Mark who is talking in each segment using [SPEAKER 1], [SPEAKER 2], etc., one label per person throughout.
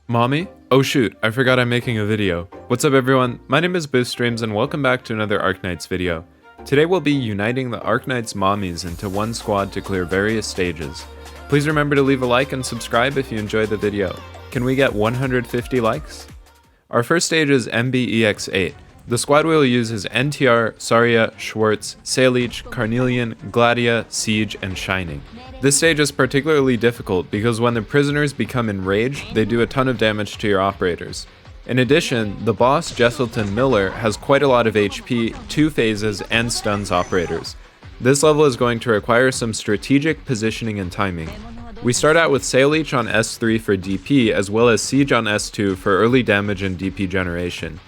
[SPEAKER 1] Mommy? Oh shoot, I forgot I'm making a video. What's up everyone, my name is BoostStreams and welcome back to another Arknights video. Today we'll be uniting the Arknights mommies into one squad to clear various stages. Please remember to leave a like and subscribe if you enjoyed the video. Can we get 150 likes? Our first stage is MBEX8. The squad we will use is NTR, Saria, Schwartz, Salic, Carnelian, Gladia, Siege, and Shining. This stage is particularly difficult because when the prisoners become enraged, they do a ton of damage to your operators. In addition, the boss, Jesselton Miller, has quite a lot of HP, 2 phases, and stuns operators. This level is going to require some strategic positioning and timing. We start out with Salic on S3 for DP, as well as Siege on S2 for early damage and DP generation.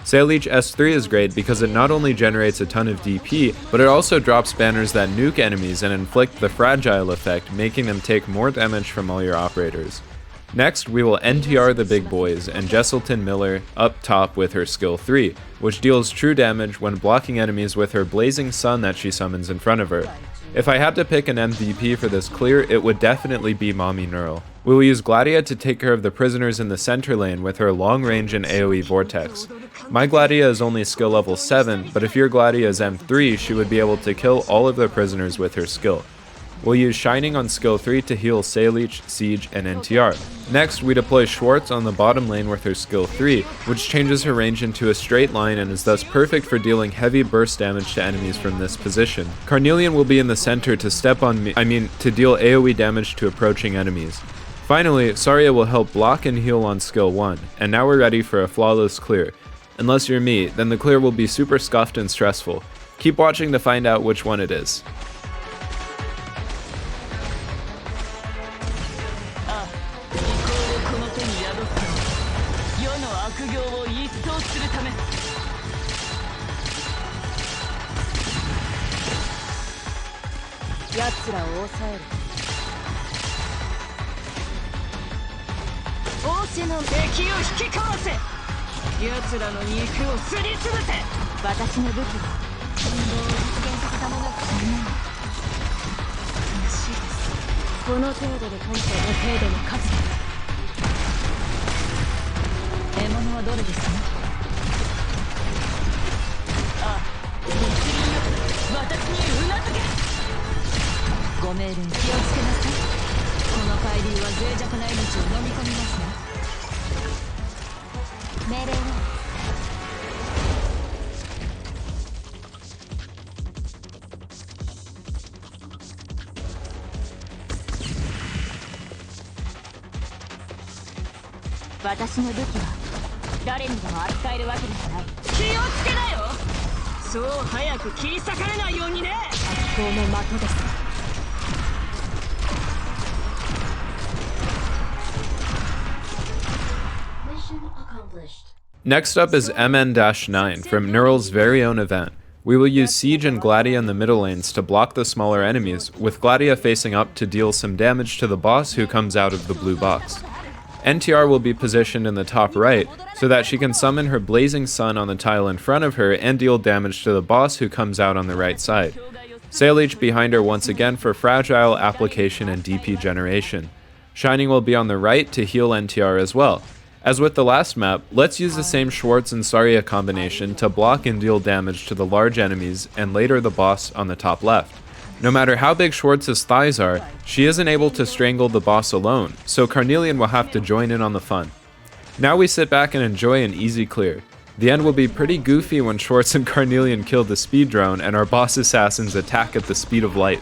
[SPEAKER 1] Salic S3 is great because it not only generates a ton of DP, but it also drops banners that nuke enemies and inflict the fragile effect, making them take more damage from all your operators. Next, we will NTR the big boys and Jesselton Miller up top with her skill 3, which deals true damage when blocking enemies with her blazing sun that she summons in front of her. If I had to pick an MVP for this clear, it would definitely be Mommy nearl. We will use Gladia to take care of the prisoners in the center lane with her long range and AoE vortex. My Gladia is only skill level 7, but if your Gladia is M3, she would be able to kill all of the prisoners with her skill. We'll use Shining on skill 3 to heal Salic, Siege, and NTR. Next, we deploy Schwartz on the bottom lane with her skill 3, which changes her range into a straight line and is thus perfect for dealing heavy burst damage to enemies from this position. Carnelian will be in the center to to deal AoE damage to approaching enemies. Finally, Saria will help block and heal on skill 1, and now we're ready for a flawless clear. Unless you're me, then the clear will be super scuffed and stressful. Keep watching to find out which one it is. Next up is MN-9 from nearl's very own event. We will use Siege and Gladia in the middle lanes to block the smaller enemies, with Gladia facing up to deal some damage to the boss who comes out of the blue box. NTR will be positioned in the top right, so that she can summon her blazing sun on the tile in front of her and deal damage to the boss who comes out on the right side. Salic behind her once again for fragile application and DP generation. Shining will be on the right to heal NTR as well. As with the last map, let's use the same Schwartz and Saria combination to block and deal damage to the large enemies and later the boss on the top left. No matter how big Schwartz's thighs are, she isn't able to strangle the boss alone, so Carnelian will have to join in on the fun. Now we sit back and enjoy an easy clear. The end will be pretty goofy when Schwartz and Carnelian kill the speed drone and our boss assassins attack at the speed of light.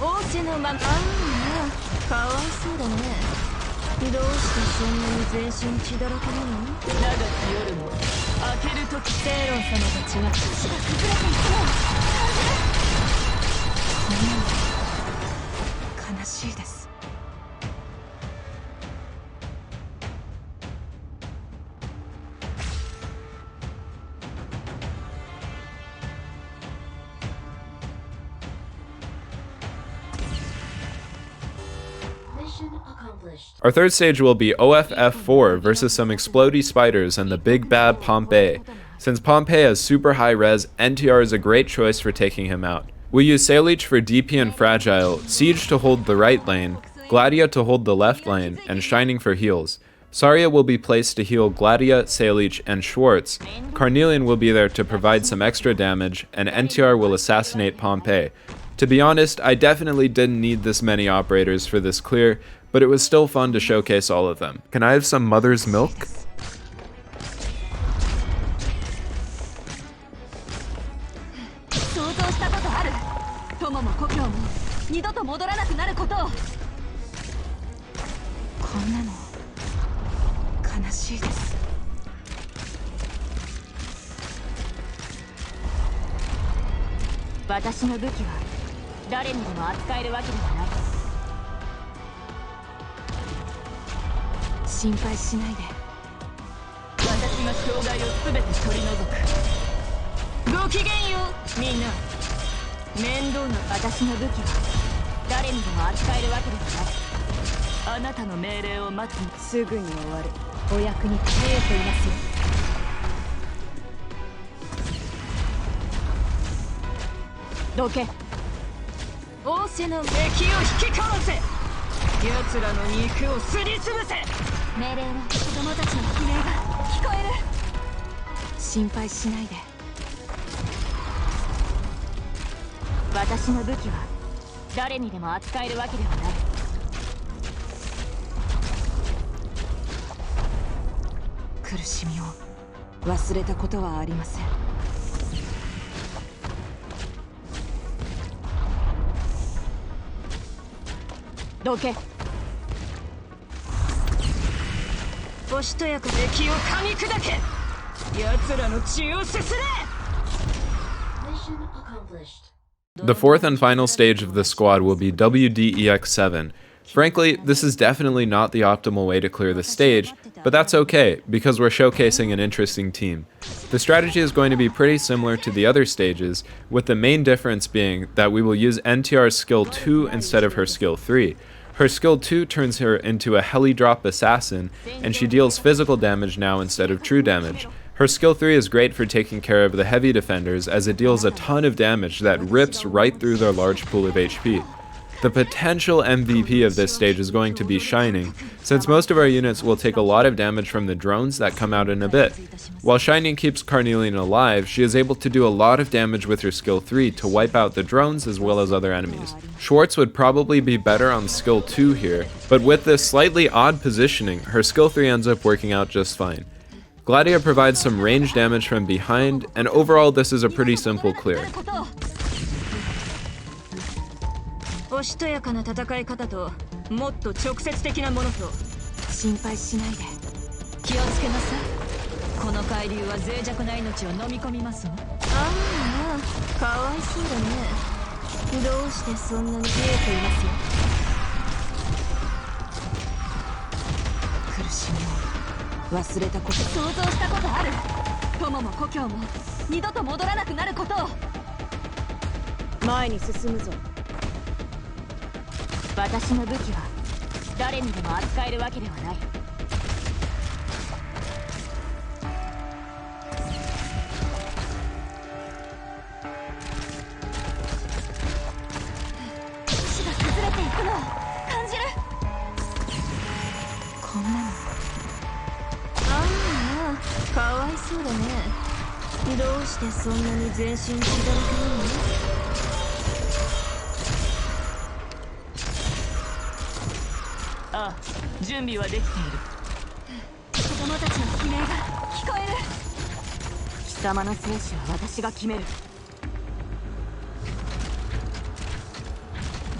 [SPEAKER 2] 仰せのまま。ああ、かわいそうだね。どうしてそんなに全身血だらけなの？長き夜も明けるときセイロン様たちが土が崩れていくのを感じる。こんなの悲しいです。
[SPEAKER 1] Our third stage will be OFF4 versus some explodey spiders and the big bad Pompeii. Since Pompeii has super high res, NTR is a great choice for taking him out. We use Sailleech for DP and Fragile, Siege to hold the right lane, Gladia to hold the left lane, and Shining for heals. Saria will be placed to heal Gladia, Sailleech, and Schwartz. Carnelian will be there to provide some extra damage, and NTR will assassinate Pompeii. To be honest, I definitely didn't need this many operators for this clear, but it was still fun to showcase all of them. Can I have some mother's milk? The fourth and final stage of the squad will be WDEX7. Frankly, this is definitely not the optimal way to clear the stage, but that's okay, because we're showcasing an interesting team. The strategy is going to be pretty similar to the other stages, with the main difference being that we will use NTR's skill 2 instead of her skill 3. Her skill 2 turns her into a heli drop assassin, and she deals physical damage now instead of true damage. Her skill 3 is great for taking care of the heavy defenders, as it deals a ton of damage that rips right through their large pool of HP. The potential MVP of this stage is going to be Shining, since most of our units will take a lot of damage from the drones that come out in a bit. While Shining keeps Carnelian alive, she is able to do a lot of damage with her skill 3 to wipe out the drones as well as other enemies. Schwartz would probably be better on skill 2 here, but with this slightly odd positioning, her skill 3 ends up working out just fine. Gladia provides some range damage from behind, and overall this is a pretty simple clear.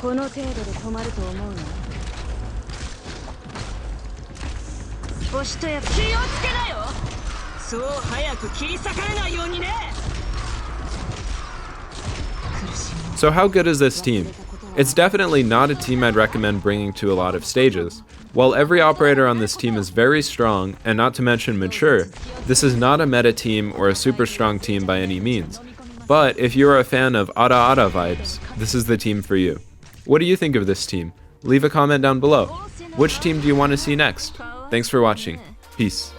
[SPEAKER 2] この程度で止まると思うな。おしとや気をつけなよ。そう早く切り裂かれないようにね。
[SPEAKER 1] So how good is this team? It's definitely not a team I'd recommend bringing to a lot of stages. While every operator on this team is very strong, and not to mention mature, this is not a meta team or a super strong team by any means. But if you are a fan of Ara vibes, this is the team for you. What do you think of this team? Leave a comment down below. Which team do you want to see next? Thanks for watching. Peace.